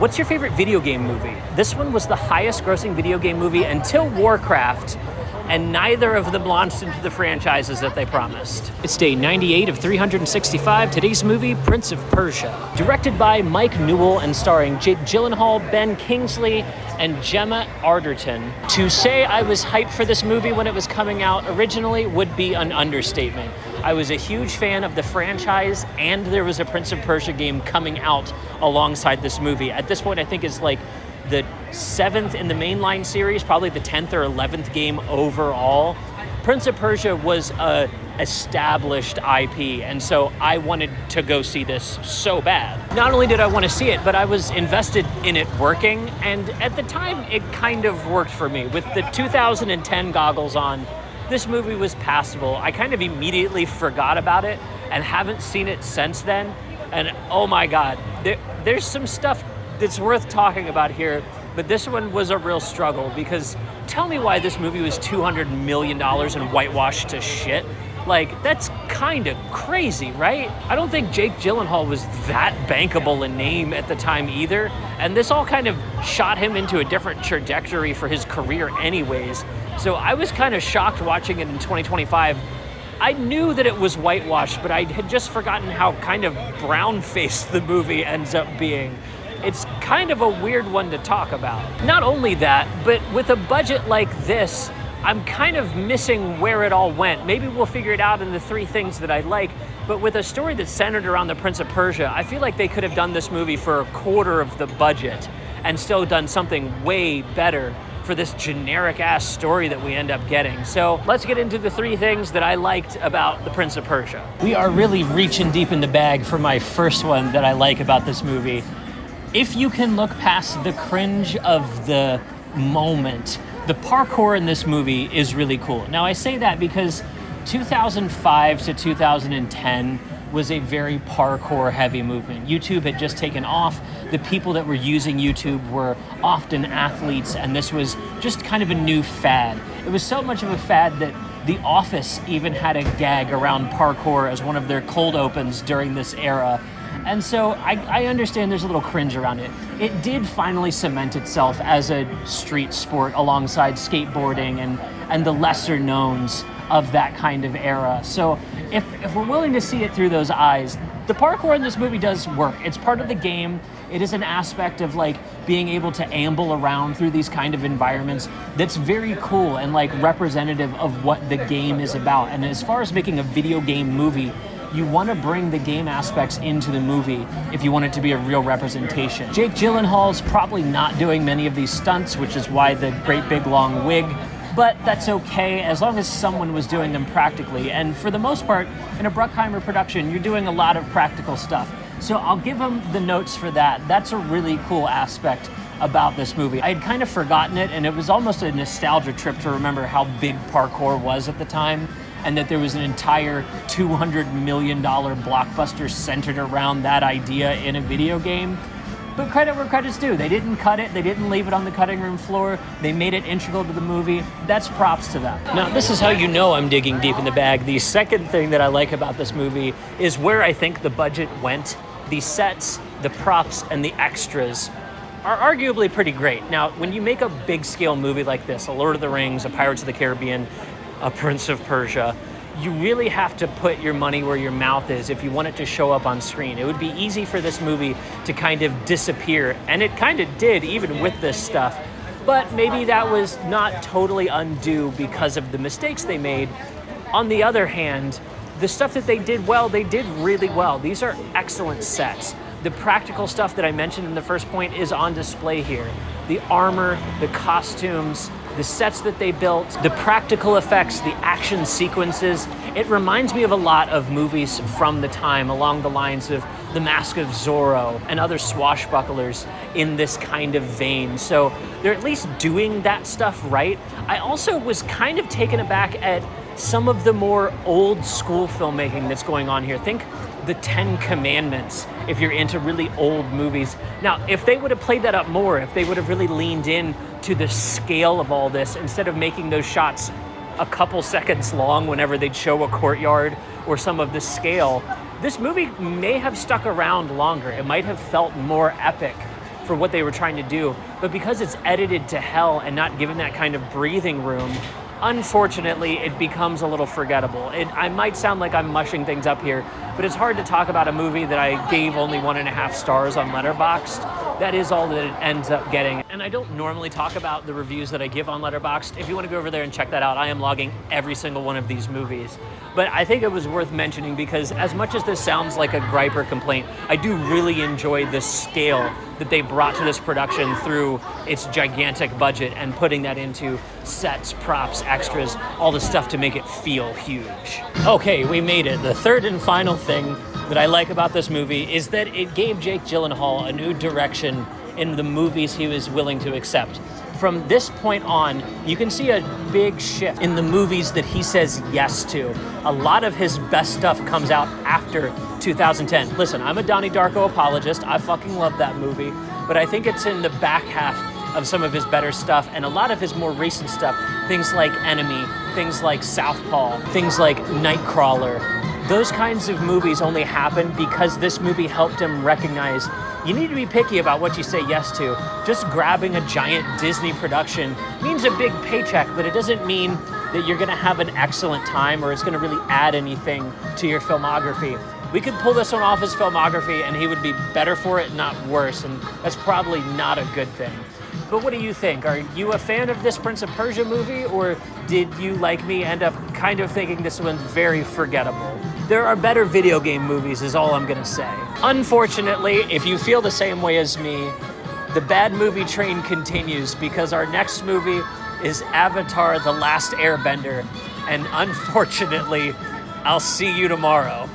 What's your favorite video game movie? This one was the highest grossing video game movie until Warcraft, and neither of them launched into the franchises that they promised. It's day 98 of 365. Today's movie, Prince of Persia. Directed by Mike Newell and starring Jake Gyllenhaal, Ben Kingsley, and Gemma Arterton. To say I was hyped for this movie when it was coming out originally would be an understatement. I was a huge fan of the franchise, and there was a Prince of Persia game coming out alongside this movie. At this point, I think it's like the 7th in the mainline series, probably the 10th or 11th game overall. Prince of Persia was a established IP, and so I wanted to go see this so bad. Not only did I want to see it, but I was invested in it working, and at the time, it kind of worked for me. With the 2010 goggles on, this movie was passable. I kind of immediately forgot about it and haven't seen it since then, and oh my God, there's some stuff that's worth talking about here, but this one was a real struggle because tell me why this movie was $200 million and whitewashed to shit. Like, that's kind of crazy, right? I don't think Jake Gyllenhaal was that bankable a name at the time either, and this all kind of shot him into a different trajectory for his career anyways. So I was kind of shocked watching it in 2025. I knew that it was whitewashed, but I had just forgotten how kind of brown-faced the movie ends up being. It's kind of a weird one to talk about. Not only that, but with a budget like this, I'm kind of missing where it all went. Maybe we'll figure it out in the 3 things that I like, but with a story that's centered around the Prince of Persia, I feel like they could have done this movie for a quarter of the budget and still done something way better for this generic-ass story that we end up getting. So let's get into the 3 things that I liked about the Prince of Persia. We are really reaching deep in the bag for my first one that I like about this movie. If you can look past the cringe of the moment, the parkour in this movie is really cool. Now, I say that because 2005 to 2010 was a very parkour-heavy movement. YouTube had just taken off. The people that were using YouTube were often athletes, and this was just kind of a new fad. It was so much of a fad that The Office even had a gag around parkour as one of their cold opens during this era. And so I understand there's a little cringe around it. It did finally cement itself as a street sport alongside skateboarding and the lesser knowns of that kind of era. So if we're willing to see it through those eyes, the parkour in this movie does work. It's part of the game. It is an aspect of like being able to amble around through these kind of environments that's very cool and like representative of what the game is about. And as far as making a video game movie, you want to bring the game aspects into the movie if you want it to be a real representation. Jake Gyllenhaal's probably not doing many of these stunts, which is why the great big long wig, but that's okay as long as someone was doing them practically. And for the most part, in a Bruckheimer production, you're doing a lot of practical stuff. So I'll give him the notes for that. That's a really cool aspect about this movie. I had kind of forgotten it, and it was almost a nostalgia trip to remember how big parkour was at the time, and that there was an entire $200 million blockbuster centered around that idea in a video game. But credit where credit's due. They didn't cut it. They didn't leave it on the cutting room floor. They made it integral to the movie. That's props to them. Now, this is how you know I'm digging deep in the bag. The second thing that I like about this movie is where I think the budget went. The sets, the props, and the extras are arguably pretty great. Now, when you make a big-scale movie like this, a Lord of the Rings, a Pirates of the Caribbean, a Prince of Persia, you really have to put your money where your mouth is if you want it to show up on screen. It would be easy for this movie to kind of disappear, and it kind of did even with this stuff, but maybe that was not totally undue because of the mistakes they made. On the other hand, the stuff that they did well, they did really well. These are excellent sets. The practical stuff that I mentioned in the first point is on display here. The armor, the costumes, the sets that they built, the practical effects, the action sequences. It reminds me of a lot of movies from the time along the lines of The Mask of Zorro and other swashbucklers in this kind of vein. So they're at least doing that stuff right. I also was kind of taken aback at some of the more old school filmmaking that's going on here. Think the 10 Commandments, if you're into really old movies. Now, if they would have played that up more, if they would have really leaned in to the scale of all this, instead of making those shots a couple seconds long whenever they'd show a courtyard or some of the scale, this movie may have stuck around longer. It might have felt more epic for what they were trying to do. But because it's edited to hell and not given that kind of breathing room, unfortunately, it becomes a little forgettable. I might sound like I'm mushing things up here, but it's hard to talk about a movie that I gave only 1.5 stars on Letterboxd. That is all that it ends up getting. And I don't normally talk about the reviews that I give on Letterboxd. If you want to go over there and check that out, I am logging every single one of these movies. But I think it was worth mentioning because as much as this sounds like a gripe or complaint, I do really enjoy the scale that they brought to this production through its gigantic budget and putting that into sets, props, extras, all the stuff to make it feel huge. Okay, we made it. The third and final thing that I like about this movie is that it gave Jake Gyllenhaal a new direction in the movies he was willing to accept. From this point on, you can see a big shift in the movies that he says yes to. A lot of his best stuff comes out after 2010. Listen, I'm a Donnie Darko apologist. I fucking love that movie, but I think it's in the back half of some of his better stuff and a lot of his more recent stuff. Things like Enemy, things like Southpaw, things like Nightcrawler. Those kinds of movies only happen because this movie helped him recognize you need to be picky about what you say yes to. Just grabbing a giant Disney production means a big paycheck, but it doesn't mean that you're gonna have an excellent time or it's gonna really add anything to your filmography. We could pull this one off his filmography and he would be better for it, not worse, and that's probably not a good thing. But what do you think? Are you a fan of this Prince of Persia movie, or did you, like me, end up kind of thinking this one's very forgettable? There are better video game movies is all I'm gonna say. Unfortunately, if you feel the same way as me, the bad movie train continues because our next movie is Avatar: The Last Airbender, and unfortunately, I'll see you tomorrow.